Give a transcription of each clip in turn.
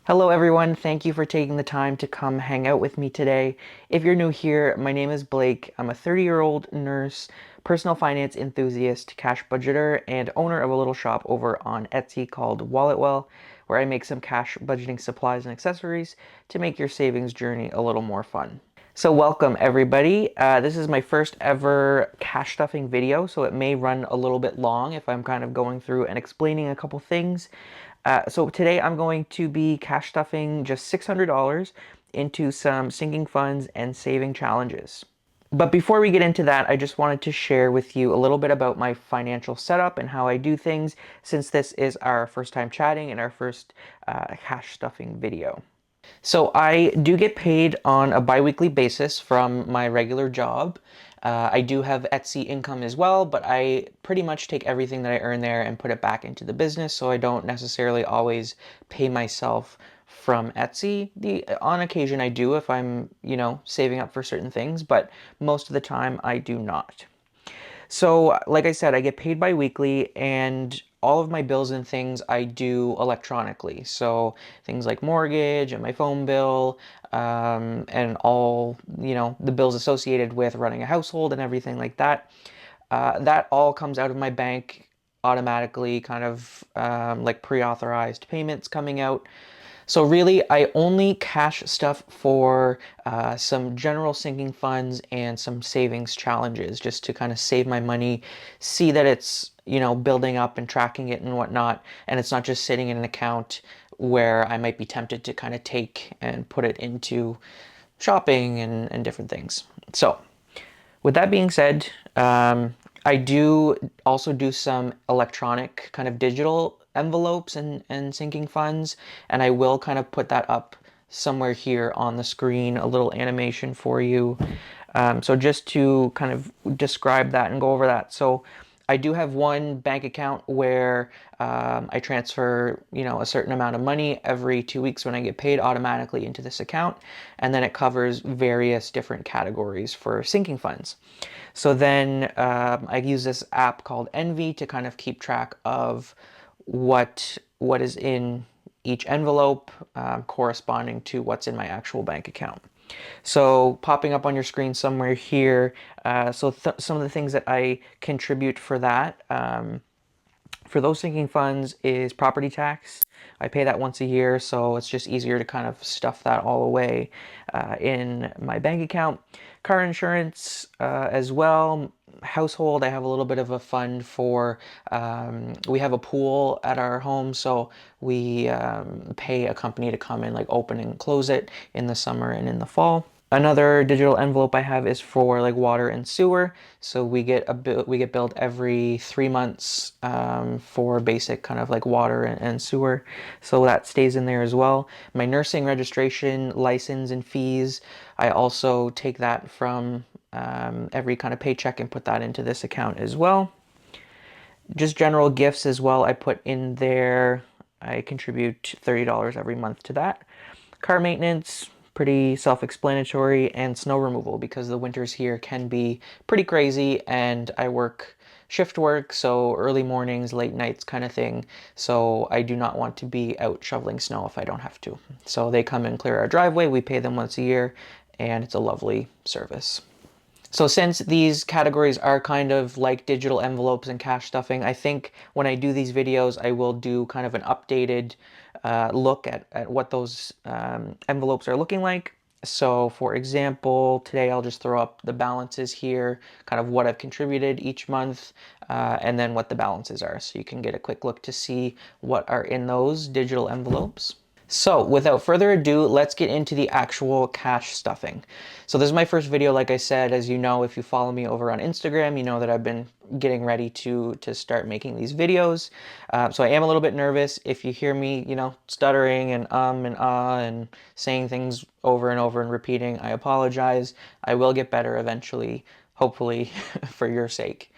Hello everyone, thank you for taking the time to come hang out with me today. If you're new here, my name is Blake. I'm a 30-year-old nurse, personal finance enthusiast, cash budgeter, and owner of a little shop over on Etsy called WalletWell, where I make some cash budgeting supplies and accessories to make your savings journey a little more fun. So welcome everybody. This is my first ever cash stuffing video, so it may run a little bit long if I'm kind of going through and explaining a couple things. So today I'm going to be cash stuffing just $600 into some sinking funds and saving challenges. But before we get into that, I just wanted to share with you a little bit about my financial setup and how I do things, since this is our first time chatting and our first cash stuffing video. So I do get paid on a bi-weekly basis from my regular job. I do have Etsy income as well, but I pretty much take everything that I earn there and put it back into the business, so I don't necessarily always pay myself from Etsy. On occasion I do if I'm, saving up for certain things, but most of the time I do not. So, like I said, I get paid bi-weekly, and all of my bills and things I do electronically. So things like mortgage and my phone bill, and all, the bills associated with running a household and everything like that. That all comes out of my bank automatically, kind of like pre-authorized payments coming out. So really, I only cash stuff for some general sinking funds and some savings challenges, just to kind of save my money, see that it's, building up and tracking it and whatnot, and it's not just sitting in an account where I might be tempted to kind of take and put it into shopping and different things. So with that being said, I do also do some electronic kind of digital envelopes and sinking funds, and I will kind of put that up somewhere here on the screen, a little animation for you. So just to kind of describe that and go over that. So I do have one bank account where I transfer, a certain amount of money every 2 weeks when I get paid automatically into this account, and then it covers various different categories for sinking funds. So then I use this app called Envy to kind of keep track of what is in each envelope, corresponding to what's in my actual bank account. So popping up on your screen somewhere here, some of the things that I contribute for that, for those sinking funds, is property tax. I pay that once a year, so it's just easier to kind of stuff that all away in my bank account. Car insurance as well. Household, I have a little bit of a fund for, we have a pool at our home, so we pay a company to come and like open and close it in the summer and in the fall. Another digital envelope I have is for like water and sewer. So we get billed every 3 months for basic kind of like water and sewer. So that stays in there as well. My nursing registration, license, and fees, I also take that from every kind of paycheck and put that into this account as well. Just general gifts as well, I put in there. I contribute $30 every month to that. Car maintenance, pretty self-explanatory, and snow removal, because the winters here can be pretty crazy, and I work shift work, so early mornings, late nights kind of thing. So I do not want to be out shoveling snow if I don't have to. So they come and clear our driveway. We pay them once a year, and it's a lovely service. So since these categories are kind of like digital envelopes and cash stuffing, I think when I do these videos, I will do kind of an updated look at what those envelopes are looking like. So for example, today I'll just throw up the balances here, kind of what I've contributed each month, and then what the balances are. So you can get a quick look to see what are in those digital envelopes. So without further ado, let's get into the actual cash stuffing. So this is my first video, like I said. As you know, if you follow me over on Instagram, you know that I've been getting ready to start making these videos. So I am a little bit nervous. If you hear me, stuttering and and saying things over and over and repeating, I apologize. I will get better eventually, hopefully, for your sake.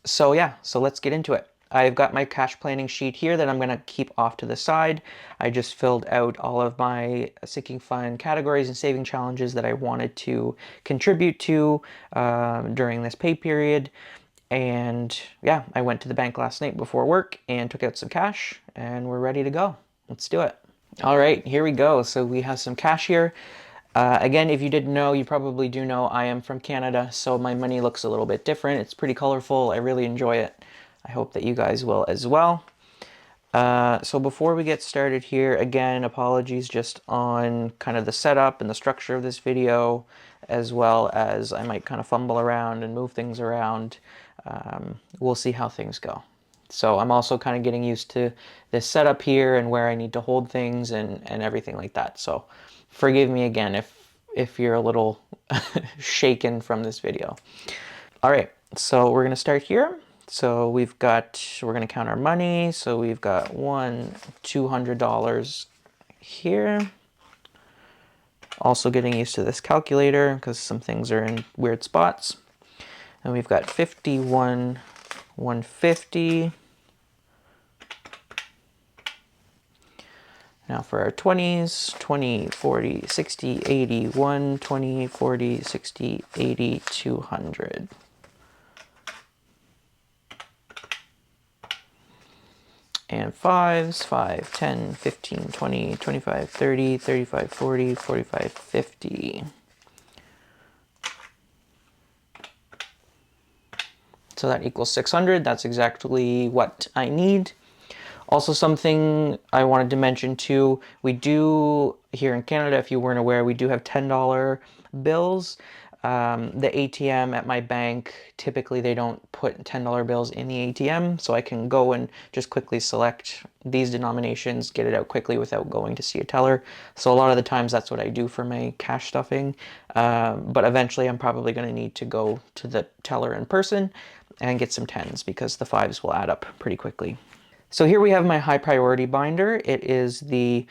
So yeah, so let's get into it. I've got my cash planning sheet here that I'm going to keep off to the side. I just filled out all of my sinking fund categories and saving challenges that I wanted to contribute to during this pay period. And yeah, I went to the bank last night before work and took out some cash, and we're ready to go. Let's do it. All right, here we go. So we have some cash here. Again, if you didn't know, you probably do know I am from Canada, so my money looks a little bit different. It's pretty colorful. I really enjoy it. I hope that you guys will as well. So before we get started here, again, apologies just on kind of the setup and the structure of this video, as well as I might kind of fumble around and move things around. We'll see how things go. So I'm also kind of getting used to this setup here and where I need to hold things and everything like that. So forgive me again if you're a little shaken from this video. All right, so we're gonna start here. So we're gonna count our money. So we've got $200 here. Also getting used to this calculator because some things are in weird spots. And we've got 51, 150. Now for our 20s, 20, 40, 60, 80, 1, 20, 40, 60, 80, 200. And 5s, 5, 10, 15, 20, 25, 30, 35, 40, 45, 50. So that equals 600. That's exactly what I need. Also, something I wanted to mention too, we do, here in Canada, if you weren't aware, we do have $10 bills. The ATM at my bank, typically they don't put $10 bills in the ATM, so I can go and just quickly select these denominations, get it out quickly without going to see a teller. So a lot of the times that's what I do for my cash stuffing. But eventually I'm probably going to need to go to the teller in person and get some 10s because the 5s will add up pretty quickly. So here we have my high priority binder. It is the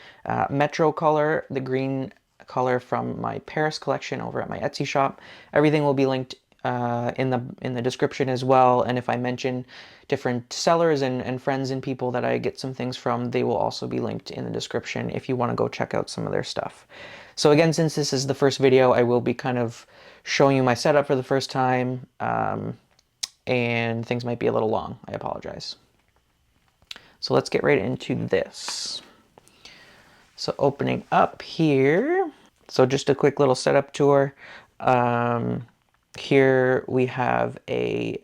Metro color, the green color from my Paris collection over at my Etsy shop. Everything will be linked in the description as well. And if I mention different sellers and friends and people that I get some things from, they will also be linked in the description if you want to go check out some of their stuff. So again, since this is the first video, I will be kind of showing you my setup for the first time, and things might be a little long. I apologize. So let's get right into this. So opening up here, so just a quick little setup tour. Here we have a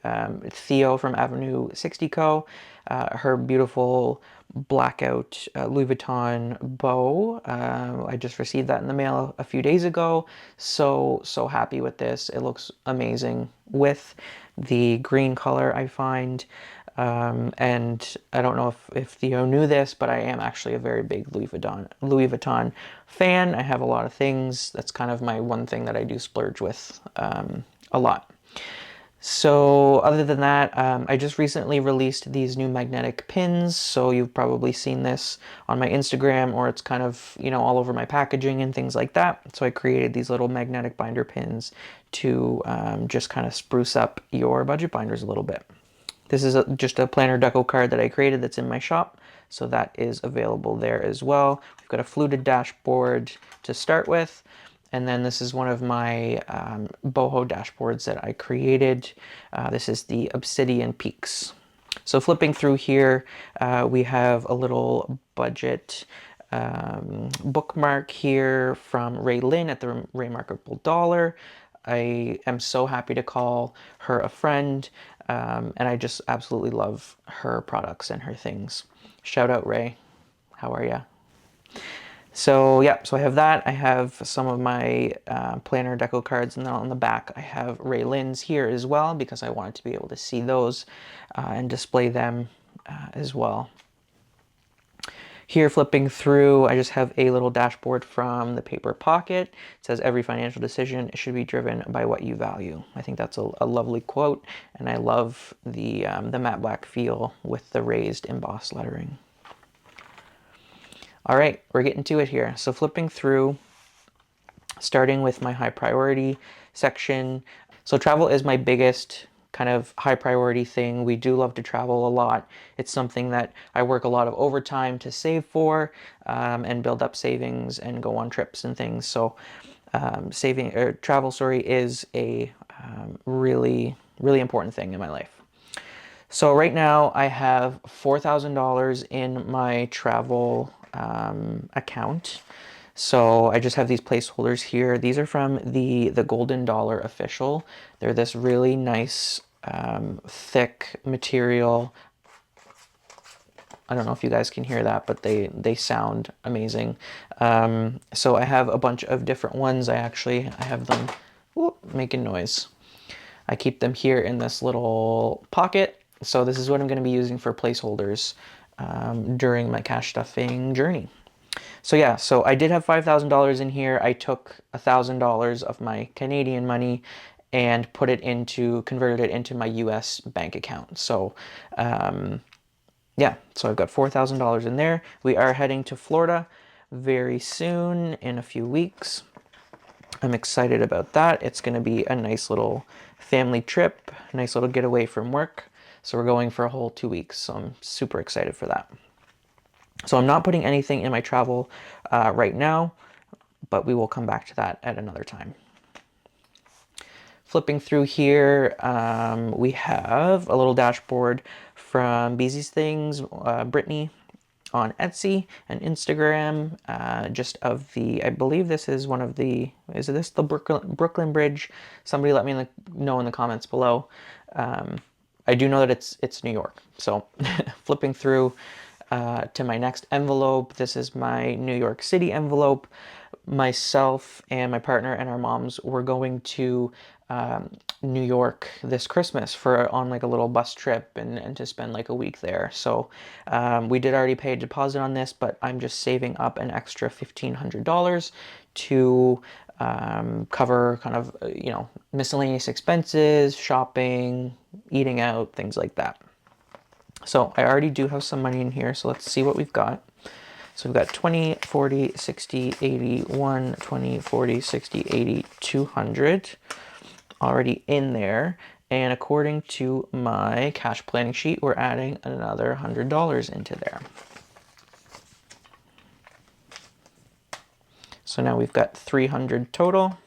Theo from Avenue 60 Co. Her beautiful blackout Louis Vuitton bow. I just received that in the mail a few days ago. So happy with this. It looks amazing with the green color, I find. And I don't know if Theo knew this, but I am actually a very big Louis Vuitton fan. I have a lot of things. That's kind of my one thing that I do splurge with a lot. So other than that, I just recently released these new magnetic pins. So you've probably seen this on my Instagram, or it's kind of, you know, all over my packaging and things like that. So I created these little magnetic binder pins to just kind of spruce up your budget binders a little bit. This is just a planner deco card that I created that's in my shop, so that is available there as well. We've got a fluted dashboard to start with, and then this is one of my boho dashboards that I created. This is the Obsidian Peaks. So flipping through here, we have a little budget bookmark here from Raelynn at TheRaemarkableDollar. I am so happy to call her a friend, and I just absolutely love her products and her things. Shout out, Ray. How are ya? So yeah, so I have that. I have some of my planner deco cards, and then on the back I have Raelynn's here as well because I wanted to be able to see those and display them as well. Here, flipping through, I just have a little dashboard from the Paper Pocket. It says every financial decision should be driven by what you value. I think that's a lovely quote, and I love the matte black feel with the raised embossed lettering. All right, we're getting to it here. So flipping through, starting with my high priority section. So travel is my biggest kind of high priority thing. We do love to travel a lot. It's something that I work a lot of overtime to save for and build up savings and go on trips and things. So travel, is a really important thing in my life. So right now I have $4,000 in my travel account. So I just have these placeholders here. These are from the GoldenDollarOfficial. They're this really nice, thick material. I don't know if you guys can hear that, but they sound amazing. So I have a bunch of different ones. I have them making noise. I keep them here in this little pocket. So this is what I'm going to be using for placeholders during my cash stuffing journey. So yeah, so I did have $5,000 in here. I took $1,000 of my Canadian money and converted it into my US bank account. So yeah, so I've got $4,000 in there. We are heading to Florida very soon, in a few weeks. I'm excited about that. It's going to be a nice little family trip, nice little getaway from work. So we're going for a whole 2 weeks. So I'm super excited for that. So I'm not putting anything in my travel right now, but we will come back to that at another time. Flipping through here, we have a little dashboard from Beezy's Things, Brittany, on Etsy and Instagram, just of I believe this is one of is this the Brooklyn Bridge? Somebody let me know in the comments below. I do know that it's New York. So flipping through to my next envelope, this is my New York City envelope. Myself and my partner and our moms were going to New York this Christmas on like a little bus trip and to spend like a week there. So we did already pay a deposit on this, but I'm just saving up an extra $1,500 to cover kind of, miscellaneous expenses, shopping, eating out, things like that. So I already do have some money in here, so let's see what we've got. So we've got 20, 40, 60, 80, 120, 40, 60, 80, 200 already in there. And according to my cash planning sheet, we're adding another $100 into there. So now we've got 300 total,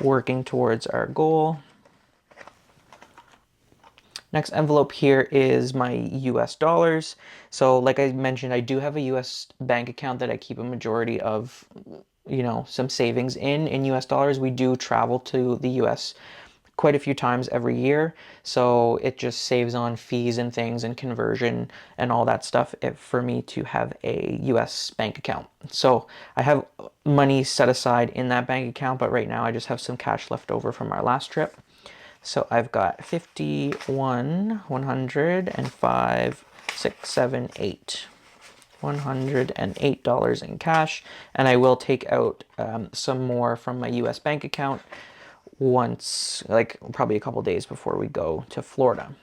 working towards our goal. Next envelope here is my US dollars. So like I mentioned, I do have a US bank account that I keep a majority of, some savings in US dollars. We do travel to the US quite a few times every year. So it just saves on fees and things and conversion and all that stuff for me to have a US bank account. So I have money set aside in that bank account, but right now I just have some cash left over from our last trip. So I've got 51, 105, 6, 7, 8. $108 in cash, and I will take out some more from my US bank account once, like probably a couple days before we go to Florida.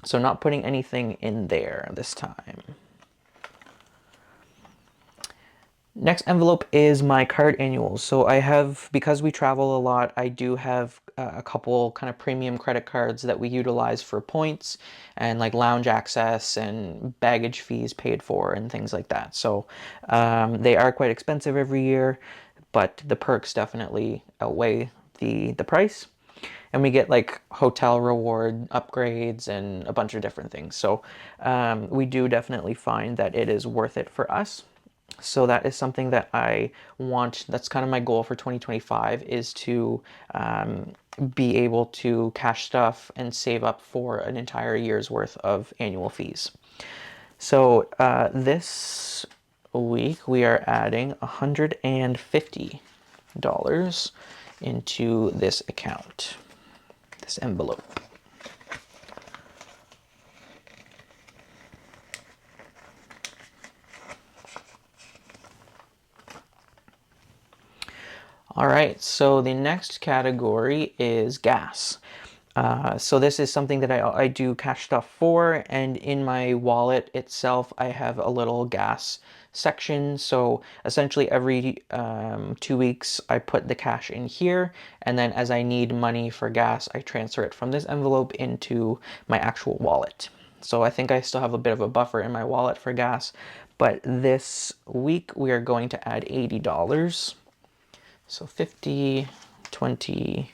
So not putting anything in there this time. Next envelope is my card annuals. So I have, because we travel a lot, I do have a couple kind of premium credit cards that we utilize for points and like lounge access and baggage fees paid for and things like that. So they are quite expensive every year, but the perks definitely outweigh the price. And we get like hotel reward upgrades and a bunch of different things. So we do definitely find that it is worth it for us. So that is something that I want. That's kind of my goal for 2025, is to be able to cash stuff and save up for an entire year's worth of annual fees. So this week we are adding $150 into this account, this envelope. All right, so the next category is gas. So this is something that I do cash stuff for, and in my wallet itself, I have a little gas section. So essentially every 2 weeks, I put the cash in here, and then as I need money for gas, I transfer it from this envelope into my actual wallet. So I think I still have a bit of a buffer in my wallet for gas, but this week we are going to add $80. So 50, 20,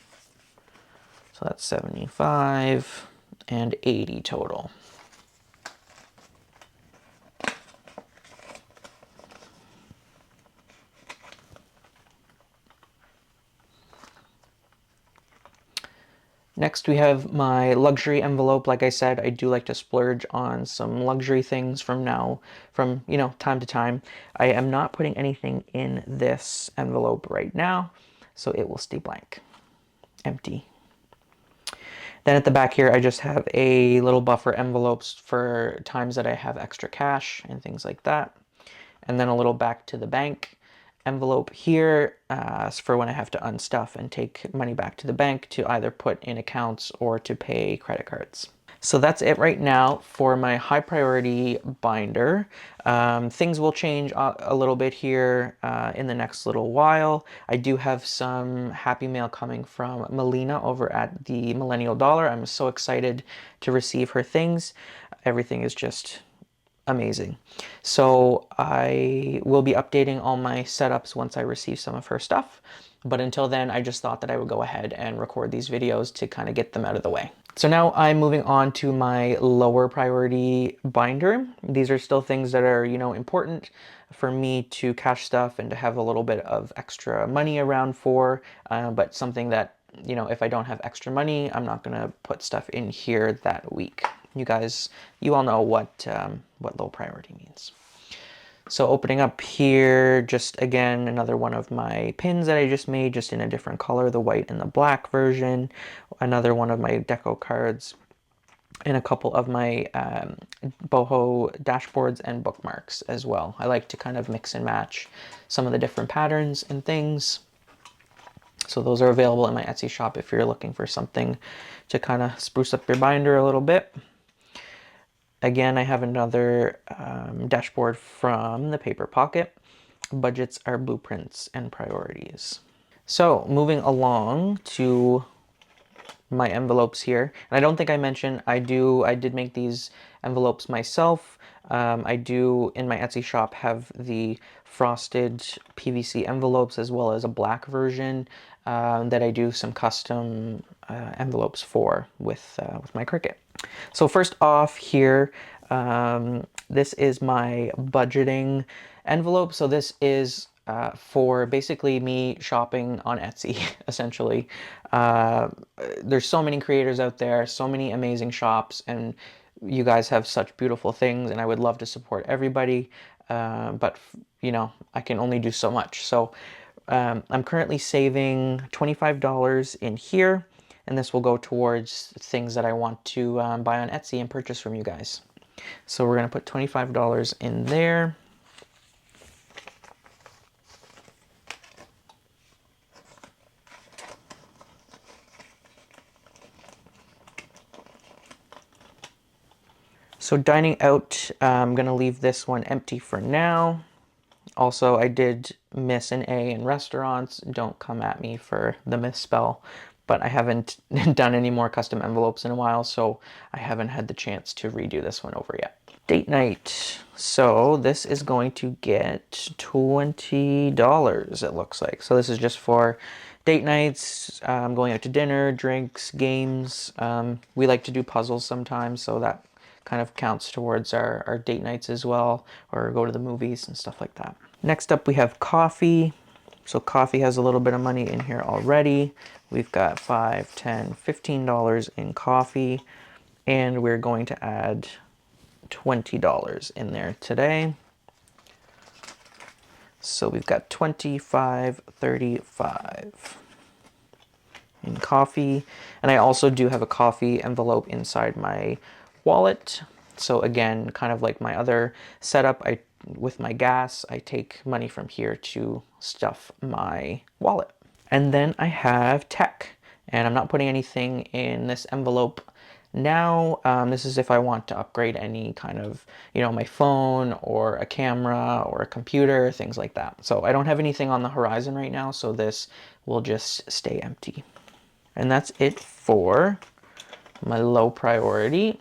so that's 75 and 80 total. Next, we have my luxury envelope. Like I said, I do like to splurge on some luxury things from, time to time. I am not putting anything in this envelope right now, so it will stay blank, empty. Then at the back here, I just have a little buffer envelopes for times that I have extra cash and things like that. And then a little back to the bank envelope here for when I have to unstuff and take money back to the bank to either put in accounts or to pay credit cards. So that's it right now for my high priority binder. Things will change a little bit here in the next little while. I do have some happy mail coming from Melina over at the Millennial Dollar. I'm so excited to receive her things. Everything is just amazing. So I will be updating all my setups once I receive some of her stuff. But until then, I just thought that I would go ahead and record these videos to kind of get them out of the way. So now I'm moving on to my lower priority binder. These are still things that are, important for me to cash stuff and to have a little bit of extra money around for, but something that, if I don't have extra money, I'm not gonna put stuff in here that week. You guys, you all know what low priority means. So opening up here, just again, another one of my pins that I just made, just in a different color, the white and the black version. Another one of my Deco cards, and a couple of my boho dashboards and bookmarks as well. I like to kind of mix and match some of the different patterns and things. So those are available in my Etsy shop if you're looking for something to kind of spruce up your binder a little bit. Again, I have another dashboard from the Paper Pocket. Budgets are blueprints and priorities. So moving along to my envelopes here. And I don't think I mentioned, I did make these envelopes myself. I do, in my Etsy shop, have the frosted PVC envelopes as well as a black version that I do some custom envelopes for with my Cricut. So first off here, this is my budgeting envelope. So this is for basically me shopping on Etsy, essentially. There's so many creators out there, so many amazing shops, and you guys have such beautiful things, and I would love to support everybody, but I can only do so much. So I'm currently saving $25 in here, and this will go towards things that I want to buy on Etsy and purchase from you guys. So we're going to put $25 in there. So dining out, I'm going to leave this one empty for now. Also, I did miss an A in restaurants. Don't come at me for the misspell, but I haven't done any more custom envelopes in a while, so I haven't had the chance to redo this one over yet. Date night. So this is going to get $20, it looks like. So this is just for date nights, going out to dinner, drinks, games. We like to do puzzles sometimes, so that kind of counts towards our date nights as well, or go to the movies and stuff like that. Next up, we have coffee. So coffee has a little bit of money in here already. We've got $5, $10, $15 in coffee, and we're going to add $20 in there today. So we've got 25, 35 in coffee. And I also do have a coffee envelope inside my wallet. So again, kind of like my other setup, with my gas, I take money from here to stuff my wallet. And then I have tech, and I'm not putting anything in this envelope now. This is if I want to upgrade any kind of, my phone or a camera or a computer, things like that. So I don't have anything on the horizon right now, so this will just stay empty. And that's it for my low priority.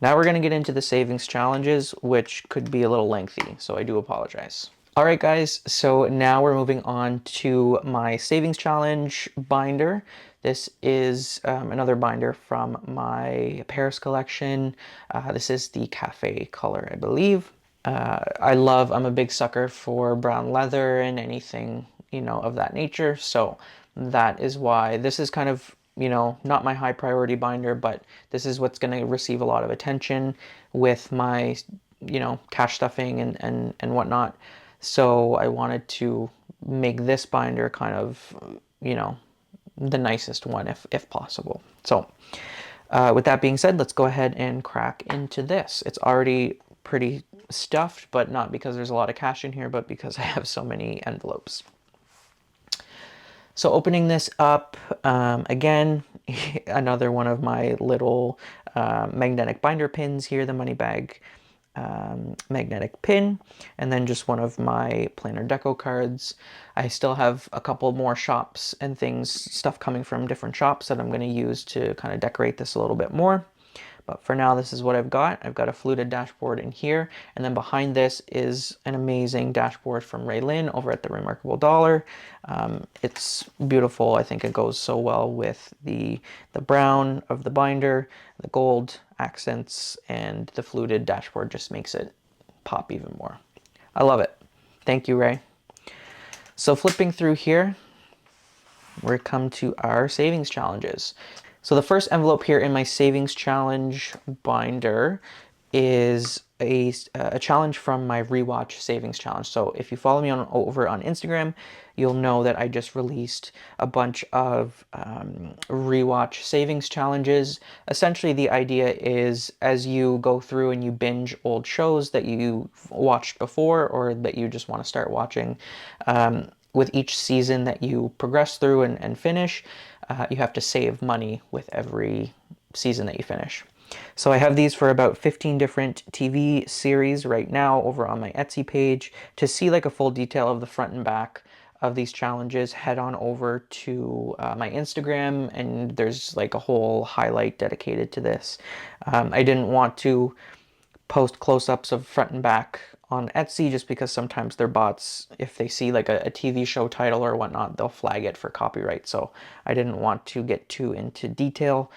Now we're going to get into the savings challenges, which could be a little lengthy, so I do apologize. All right, guys, so now we're moving on to my savings challenge binder. This is another binder from my Paris collection. This is the cafe color, I believe. I'm a big sucker for brown leather and anything, of that nature. So that is why this is kind of you know, not my high priority binder, but this is what's going to receive a lot of attention with my, you know, cash stuffing and whatnot. So I wanted to make this binder kind of, you know, the nicest one if possible. So with that being said, let's go ahead and crack into this. It's already pretty stuffed, but not because there's a lot of cash in here, but because I have so many envelopes. So opening this up, again, another one of my little magnetic binder pins here, the money bag magnetic pin, and then just one of my planner deco cards. I still have a couple more shops and things, stuff coming from different shops that I'm going to use to kind of decorate this a little bit more. But for now, this is what I've got. I've got a fluted dashboard in here, and then behind this is an amazing dashboard from Raelynn over at TheRaemarkableDollar. It's beautiful. I think it goes so well with the brown of the binder, the gold accents, and the fluted dashboard just makes it pop even more. I love it. Thank you, Ray. So flipping through here, we come to our savings challenges. So the first envelope here in my savings challenge binder is a challenge from my Rewatch savings challenge. So if you follow me over on Instagram, you'll know that I just released a bunch of Rewatch savings challenges. Essentially, the idea is as you go through and you binge old shows that you watched before or that you just want to start watching, with each season that you progress through and finish, you have to save money with every season that you finish. So I have these for about 15 different TV series right now over on my Etsy page. To see like a full detail of the front and back of these challenges, head on over to my Instagram, and there's like a whole highlight dedicated to this. I didn't want to post close-ups of front and back on Etsy just because sometimes their bots, if they see like a TV show title or whatnot, they'll flag it for copyright. So I didn't want to get too into detail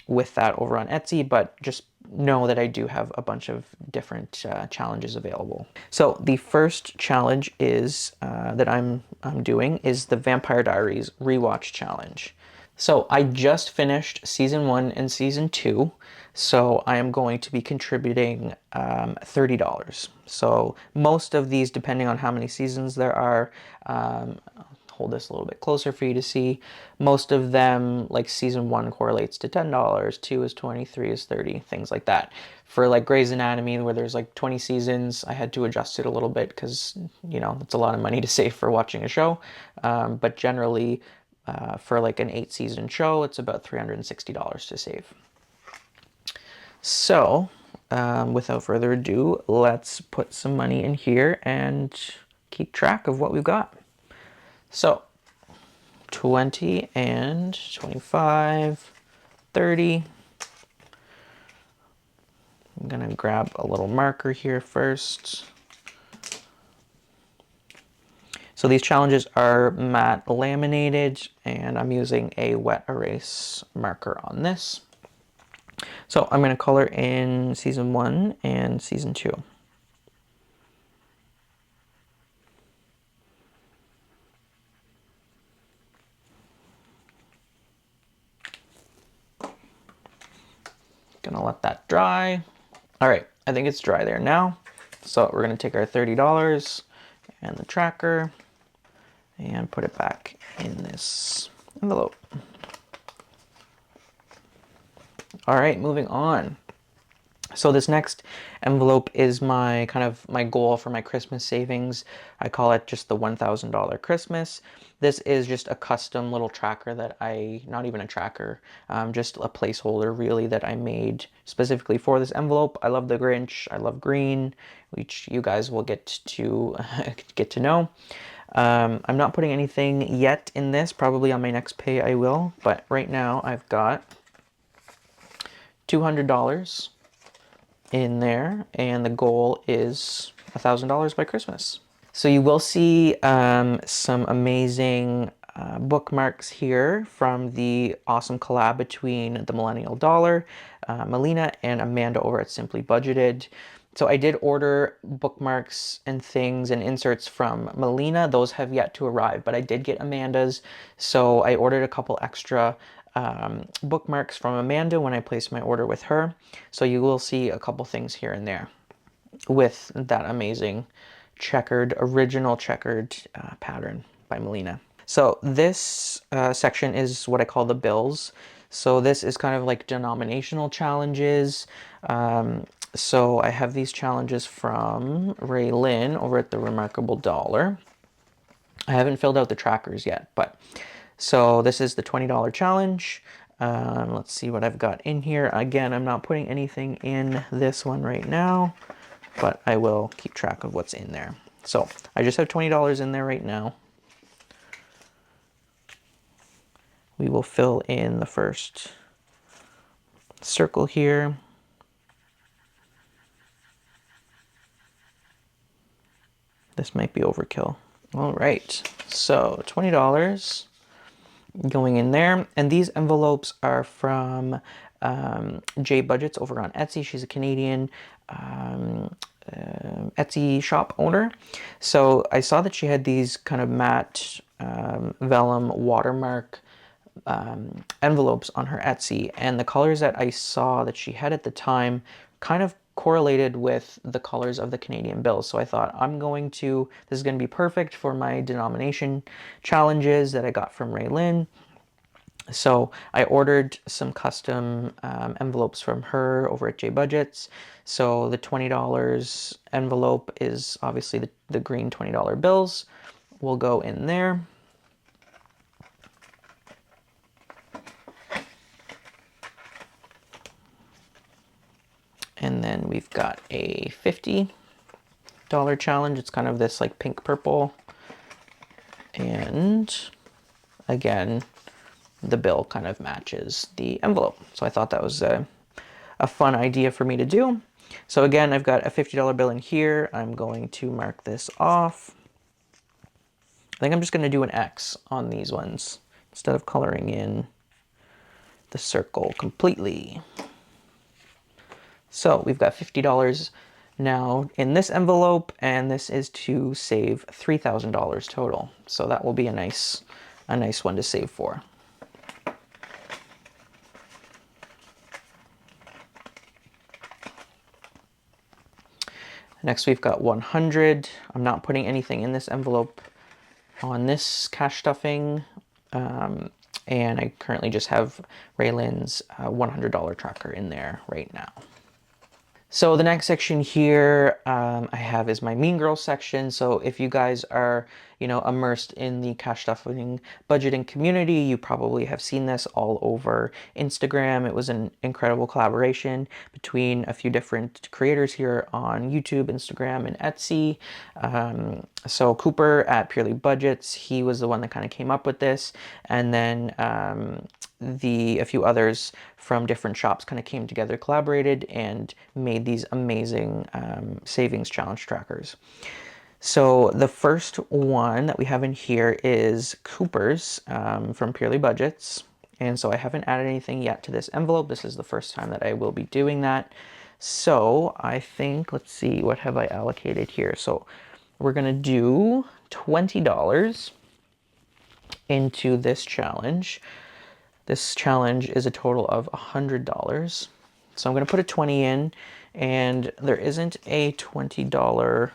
with that over on Etsy, but just know that I do have a bunch of different challenges available. So the first challenge is that I'm doing is the Vampire Diaries Rewatch Challenge. So I just finished season 1 and season 2, so I am going to be contributing $30. So most of these, depending on how many seasons there are, I'll hold this a little bit closer for you to see. Most of them, like season 1 correlates to $10, 2 is 20, 3 is 30, things like that. For like Grey's Anatomy, where there's like 20 seasons, I had to adjust it a little bit because, you know, it's a lot of money to save for watching a show. But generally, for like an 8-season show, it's about $360 to save. So, without further ado, let's put some money in here and keep track of what we've got. So, 20 and 25, 30. I'm gonna grab a little marker here first. So these challenges are matte laminated, and I'm using a wet erase marker on this. So I'm going to color in season 1 and season 2. Gonna let that dry. All right, I think it's dry there now. So we're gonna take our $30 and the tracker and put it back in this envelope. All right, moving on. So this next envelope is my kind of my goal for my Christmas savings. I call it just the $1,000 Christmas. This is just a custom little tracker that not even a tracker, just a placeholder really that I made specifically for this envelope. I love the Grinch, I love green, which you guys will get to know. I'm not putting anything yet in this, probably on my next pay I will, but right now I've got $200 in there, and the goal is $1,000 by Christmas. So you will see some amazing bookmarks here from the awesome collab between the Millennial Dollar, Melina, and Amanda over at Simply Budgeted. So I did order bookmarks and things and inserts from Melina. Those have yet to arrive, but I did get Amanda's. So I ordered a couple extra bookmarks from Amanda when I placed my order with her. So you will see a couple things here and there with that amazing original checkered pattern by Melina. So this section is what I call the bills. So this is kind of like denominational challenges. So I have these challenges from Raelynn over at TheRaemarkableDollar. I haven't filled out the trackers yet, but so this is the $20 challenge. Let's see what I've got in here. Again, I'm not putting anything in this one right now, but I will keep track of what's in there. So I just have $20 in there right now. We will fill in the first circle here. This might be overkill. All right, so $20 going in there. And these envelopes are from J Budgets over on Etsy. She's a Canadian Etsy shop owner. So I saw that she had these kind of matte vellum watermark envelopes on her Etsy, and the colors that I saw that she had at the time kind of correlated with the colors of the Canadian bills. So I thought this is going to be perfect for my denomination challenges that I got from Raelynn. So I ordered some custom envelopes from her over at J Budgets. So the $20 envelope is obviously the green $20 bills will go in there. And then we've got a $50 challenge. It's kind of this like pink purple. And again, the bill kind of matches the envelope. So I thought that was a fun idea for me to do. So again, I've got a $50 bill in here. I'm going to mark this off. I think I'm just going to do an X on these ones instead of coloring in the circle completely. So we've got $50 now in this envelope, and this is to save $3,000 total. So that will be a nice one to save for. Next we've got 100. I'm not putting anything in this envelope on this cash stuffing. And I currently just have Raelynn's $100 tracker in there right now. So the next section here I have is my Mean Girls section. So if you guys are, immersed in the cash stuffing budgeting community, you probably have seen this all over Instagram. It was an incredible collaboration between a few different creators here on YouTube, Instagram, and Etsy. So Cooper at Purely Budgets, he was the one that kind of came up with this. And then a few others from different shops kind of came together, collaborated, and made these amazing savings challenge trackers. So the first one that we have in here is Cooper's from Purely Budgets. And so I haven't added anything yet to this envelope. This is the first time that I will be doing that. So I think, let's see, what have I allocated here? So we're going to do $20 into this challenge. This challenge is a total of $100. So I'm going to put a 20 in, and there isn't a $20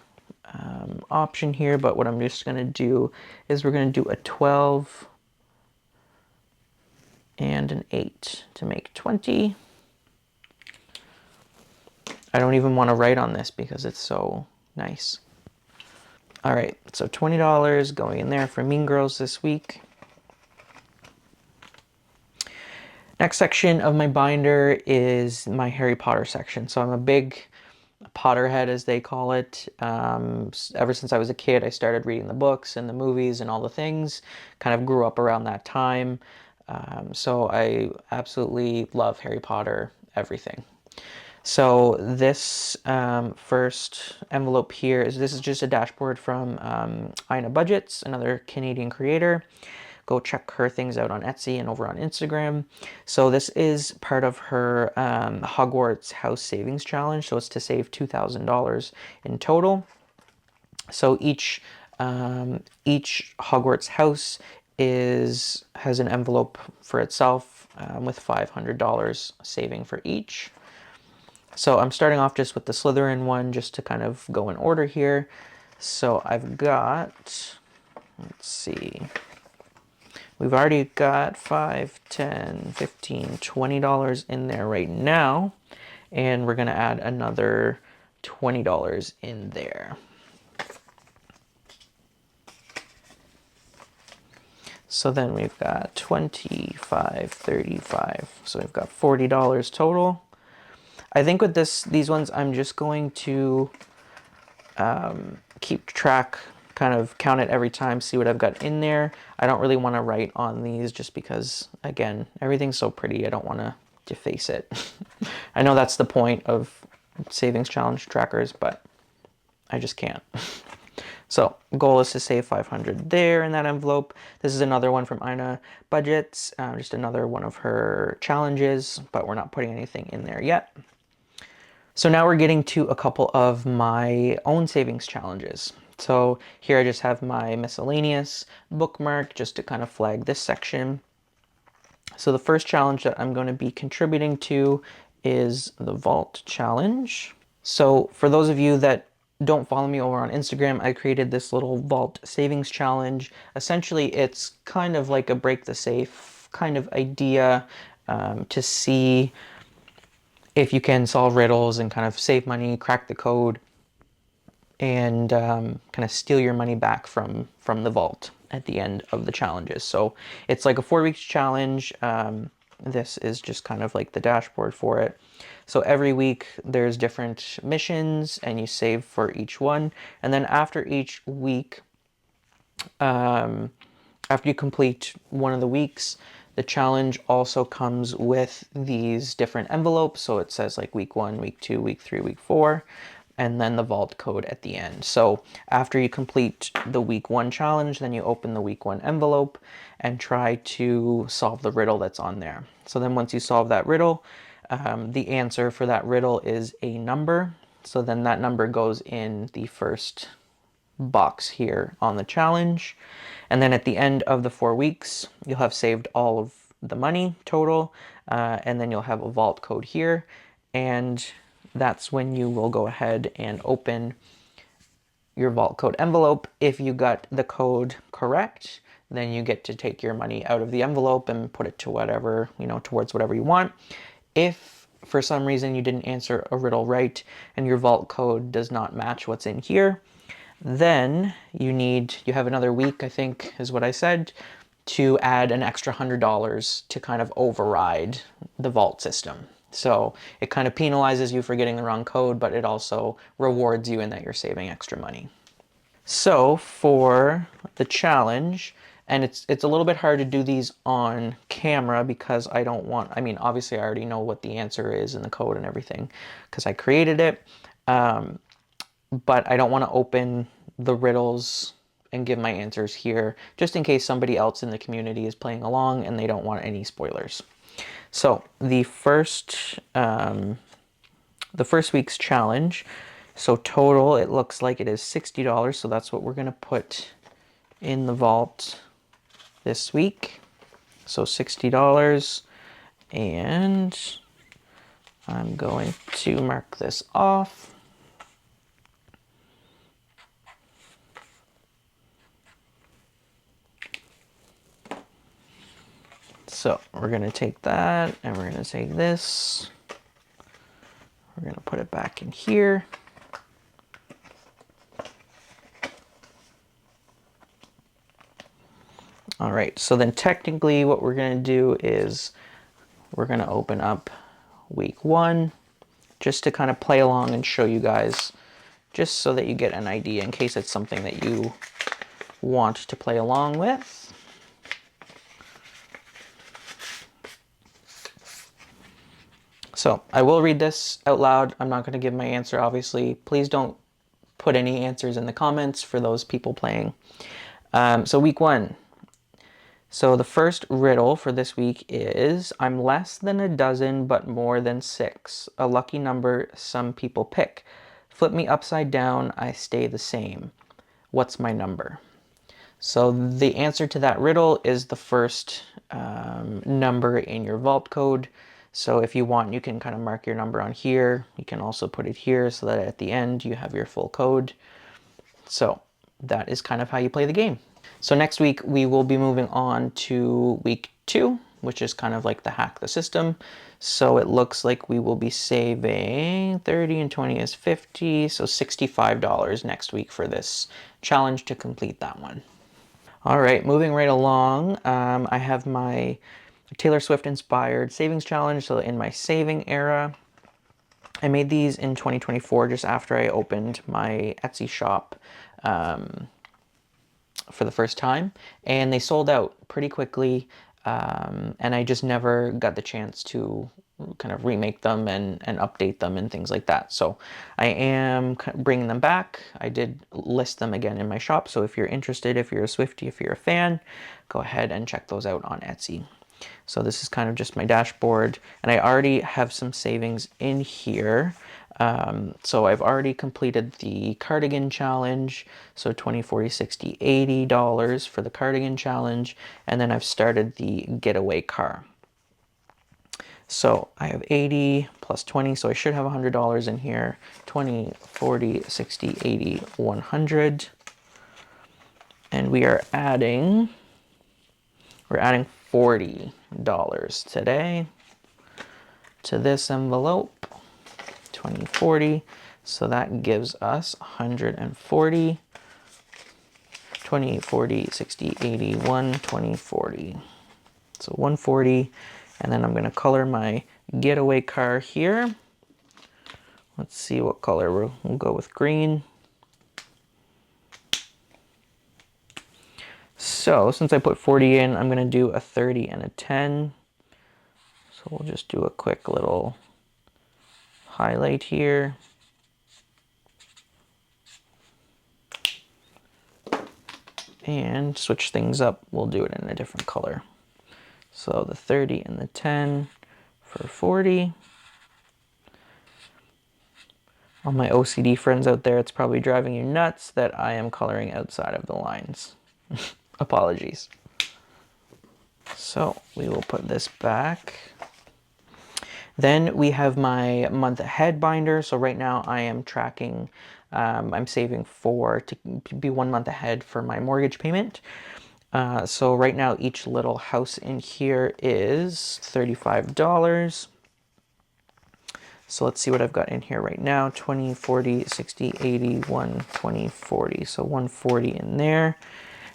option here, but what I'm just going to do is we're going to do a 12 and an 8 to make 20. I don't even want to write on this because it's so nice. All right, so $20 going in there for Mean Girls this week. Next section of my binder is my Harry Potter section. So I'm a big Potterhead, as they call it. Ever since I was a kid, I started reading the books and the movies and all the things. Kind of grew up around that time. So I absolutely love Harry Potter, everything. So this first envelope here this is just a dashboard from Ina Budgets, another Canadian creator. go check her things out on Etsy and over on Instagram. So this is part of her Hogwarts House Savings Challenge. So it's to save $2,000 in total. So each Hogwarts house has an envelope for itself with $500 saving for each. So I'm starting off just with the Slytherin one just to kind of go in order here. So I've got, let's see, we've already got $5, $10, $15, $20 in there right now. And we're going to add another $20 in there. So then we've got 25, 35. So we've got $40 total. I think with these ones, I'm just going to keep track, kind of count it every time, see what I've got in there. I don't really want to write on these just because, again, everything's so pretty. I don't want to deface it. I know that's the point of savings challenge trackers, but I just can't. So goal is to save 500 there in that envelope. This is another one from Ina Budgets, just another one of her challenges, but we're not putting anything in there yet. So now we're getting to a couple of my own savings challenges. So here I just have my miscellaneous bookmark just to kind of flag this section. So the first challenge that I'm going to be contributing to is the Vault Challenge. So for those of you that don't follow me over on Instagram, I created this little Vault Savings Challenge. Essentially, it's kind of like a break the safe kind of idea to see if you can solve riddles and kind of save money, crack the code, and kind of steal your money back from the vault at the end of the challenges. So it's like a 4-week challenge. This is just kind of like the dashboard for it. So every week there's different missions and you save for each one. And then after each week, after you complete one of the weeks, the challenge also comes with these different envelopes. So it says like week 1, week 2, week 3, week 4, and then the vault code at the end. So after you complete the week 1 challenge, then you open the week 1 envelope and try to solve the riddle that's on there. So then once you solve that riddle, the answer for that riddle is a number. So then that number goes in the first box here on the challenge. And then at the end of the 4 weeks, you'll have saved all of the money total, and then you'll have a vault code here. And that's when you will go ahead and open your vault code envelope. If you got the code correct, then you get to take your money out of the envelope and put it to whatever, towards whatever you want. If for some reason you didn't answer a riddle right and your vault code does not match what's in here, then you have another week, I think is what I said, to add an extra $100 to kind of override the vault system. So it kind of penalizes you for getting the wrong code, but it also rewards you in that you're saving extra money. So for the challenge, and it's a little bit hard to do these on camera because obviously I already know what the answer is and the code and everything because I created it. But I don't want to open the riddles and give my answers here just in case somebody else in the community is playing along and they don't want any spoilers. So the first week's challenge, so total it looks like it is $60. So that's what we're going to put in the vault this week. So $60, and I'm going to mark this off. So we're going to take that and we're going to take this. We're going to put it back in here. All right, so then technically what we're going to do is we're going to open up week 1 just to kind of play along and show you guys, just so that you get an idea in case it's something that you want to play along with. So I will read this out loud. I'm not going to give my answer, obviously. Please don't put any answers in the comments for those people playing. So week 1, So the first riddle for this week is, I'm less than a dozen, but more than six. A lucky number some people pick. Flip me upside down, I stay the same. What's my number? So the answer to that riddle is the first number in your vault code. So if you want, you can kind of mark your number on here. You can also put it here so that at the end you have your full code. So that is kind of how you play the game. So next week we will be moving on to week 2, which is kind of like the hack the system. So it looks like we will be saving 30 and 20 is 50, so $65 next week for this challenge to complete that one. All right, moving right along, I have my Taylor Swift inspired savings challenge. So in my saving era, I made these in 2024 just after I opened my Etsy shop for the first time, and they sold out pretty quickly, and I just never got the chance to kind of remake them and update them and things like that. So I am bringing them back. I did list them again in my shop, so if you're interested, if you're a Swiftie, if you're a fan, go ahead and check those out on Etsy. So this is kind of just my dashboard, and I already have some savings in here. So I've already completed the cardigan challenge, so 20, 40, 60, $80 for the cardigan challenge, and then I've started the getaway car. So I have 80 plus 20, so I should have $100 in here. 20, 40, 60, 80, 100. And we're adding $40 today to this envelope. 20, 40. So that gives us 140. 20, 40, 60, 80, 120, 40. So 140. And then I'm going to color my getaway car here. Let's see what color we'll go with green. So since I put 40 in, I'm going to do a 30 and a 10. So we'll just do a quick little highlight here. And switch things up, we'll do it in a different color. So the 30 and the 10 for 40. All my OCD friends out there, it's probably driving you nuts that I am coloring outside of the lines. Apologies. So we will put this back. Then we have my month ahead binder. So right now I am tracking, I'm saving to be 1 month ahead for my mortgage payment. So right now each little house in here is $35. So let's see what I've got in here right now. 20, 40, 60, 80, 120, 40. So 140 in there.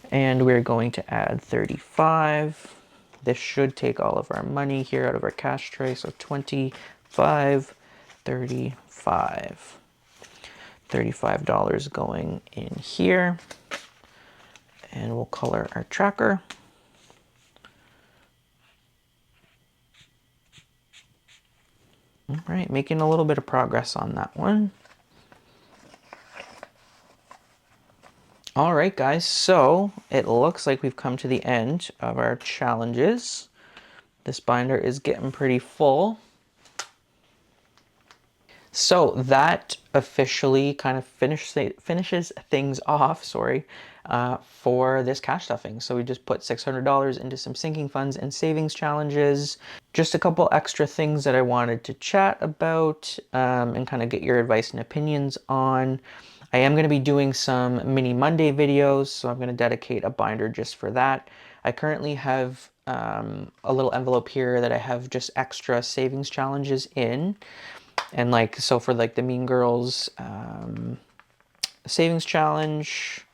And we're going to add 35. This should take all of our money here out of our cash tray. So 25, 35. $35 going in here. And we'll color our tracker. All right, making a little bit of progress on that one. All right, guys, so it looks like we've come to the end of our challenges. This binder is getting pretty full. So that officially kind of finishes things off, for this cash stuffing. So we just put $600 into some sinking funds and savings challenges. Just a couple extra things that I wanted to chat about and kind of get your advice and opinions on. I am going to be doing some mini Monday videos, so I'm going to dedicate a binder just for that. I currently have a little envelope here that I have just extra savings challenges in. And so for the Mean Girls savings challenge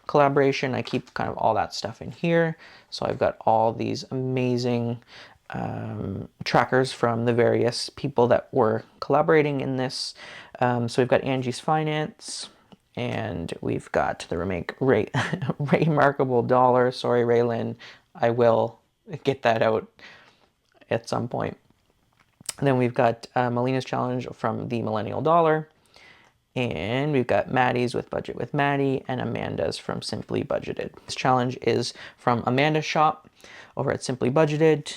collaboration, I keep kind of all that stuff in here. So I've got all these amazing trackers from the various people that were collaborating in this. So we've got Angie's Finance, and we've got the Remarkable Sorry, Raelynn, I will get that out at some point. And then we've got Melina's challenge from the Millennial dollar. And we've got Maddie's with Budget with Maddie and Amanda's from Simply Budgeted. This challenge is from Amanda's shop over at Simply Budgeted.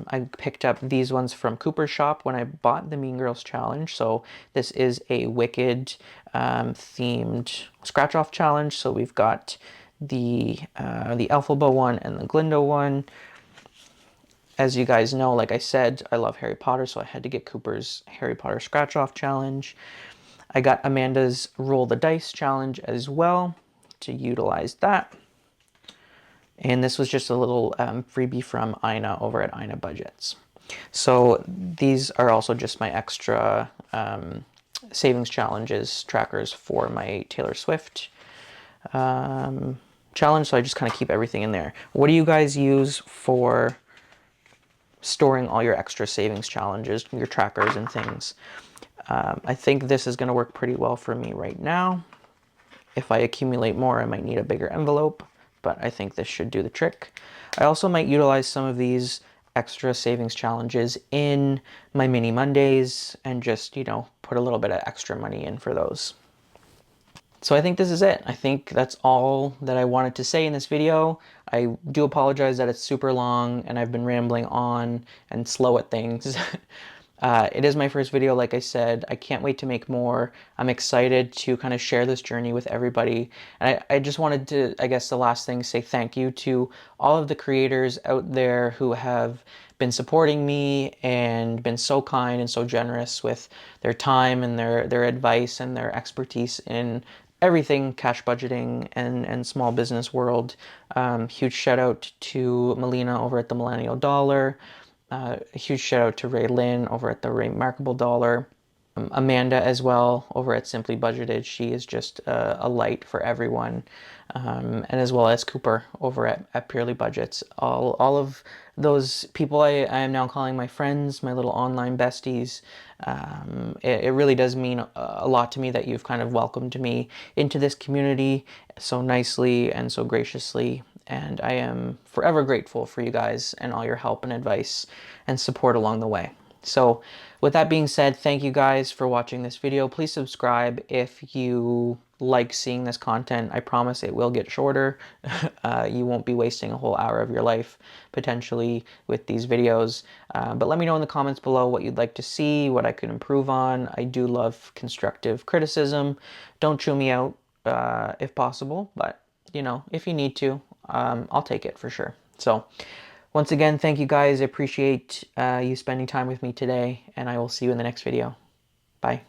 I picked up these ones from Cooper's shop when I bought the Mean Girls challenge. So this is a Wicked themed scratch off challenge. So we've got the Elphaba one and the Glindo one. As you guys know, like I said, I love Harry Potter, so I had to get Cooper's Harry Potter scratch off challenge. I got Amanda's Roll the Dice challenge as well to utilize that. And this was just a little freebie from Ina over at Ina Budgets. So these are also just my extra savings challenges trackers for my Taylor Swift challenge. So I just kind of keep everything in there. What do you guys use for storing all your extra savings challenges, your trackers and things? I think this is going to work pretty well for me right now. If I accumulate more, I might need a bigger envelope, but I think this should do the trick. I also might utilize some of these extra savings challenges in my mini Mondays and just, you know, put a little bit of extra money in for those. So I think this is it. I think that's all that I wanted to say in this video. I do apologize that it's super long and I've been rambling on and slow at things. It is my first video, like I said. I can't wait to make more. I'm excited to kind of share this journey with everybody. And I just wanted to, I guess the last thing, say thank you to all of the creators out there who have been supporting me and been so kind and so generous with their time and their advice and their expertise in everything cash budgeting and small business world. Huge shout out to Melina over at the Millennial Dollar. A huge shout out to Raelynn over at TheRaemarkableDollar. Amanda as well over at Simply Budgeted. She is just a light for everyone. And as well as Cooper over at Purely Budgets. All of those people I am now calling my friends, my little online besties. It really does mean a lot to me that you've kind of welcomed me into this community so nicely and so graciously. And I am forever grateful for you guys and all your help and advice and support along the way. So with that being said, thank you guys for watching this video. Please subscribe if you like seeing this content. I promise it will get shorter. You won't be wasting a whole hour of your life potentially with these videos. But let me know in the comments below what you'd like to see, what I could improve on. I do love constructive criticism. Don't chew me out if possible, but you know, if you need to, I'll take it for sure. So once again, thank you guys. I appreciate you spending time with me today, and I will see you in the next video. Bye.